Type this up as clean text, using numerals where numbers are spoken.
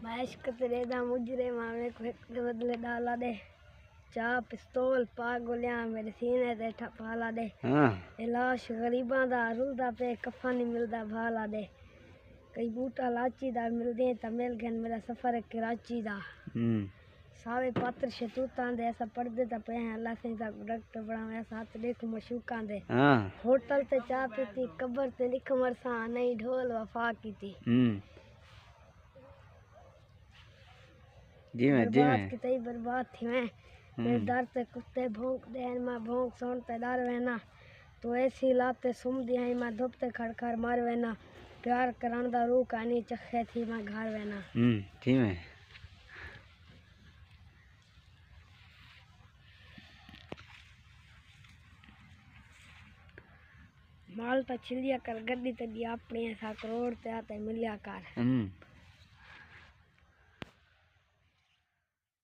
mash कतरे दा मुजरे मावे को एक दे बदले डाला दे चा पिस्तौल पा गोलियां मेरे सीने ते ठपाला दे इलाश गरीबां दा रुलदा पे कफा नहीं मिलदा भाला दे कई बूटा लाची दा मिलदे ता मिल गन मेरा सफर कराची दा सावे पात्र शतूतां दे ऐसा पढ़दे ता पे अल्लाह से दा डॉक्टर बनावे साथ देख मशूकां दे होटल ते चा पीती कब्र ते लिख मरसा नहीं ढोल वफा कीती जी मैं कितई बर्बाद थी मैं मेरे दर ते कुत्ते भौंक दे मैं भौंक सोन ते डर वेना तो ऐसी लाते सुम दिया मैं धुप ते खड़खड़ मार वेना प्यार करान दा रूह कानी चखे थी मैं घर वेना जी मैं माल ता छिलिया कर गड्डी ते दी अपनी ऐसा करोड़ ते आते मिलिया कर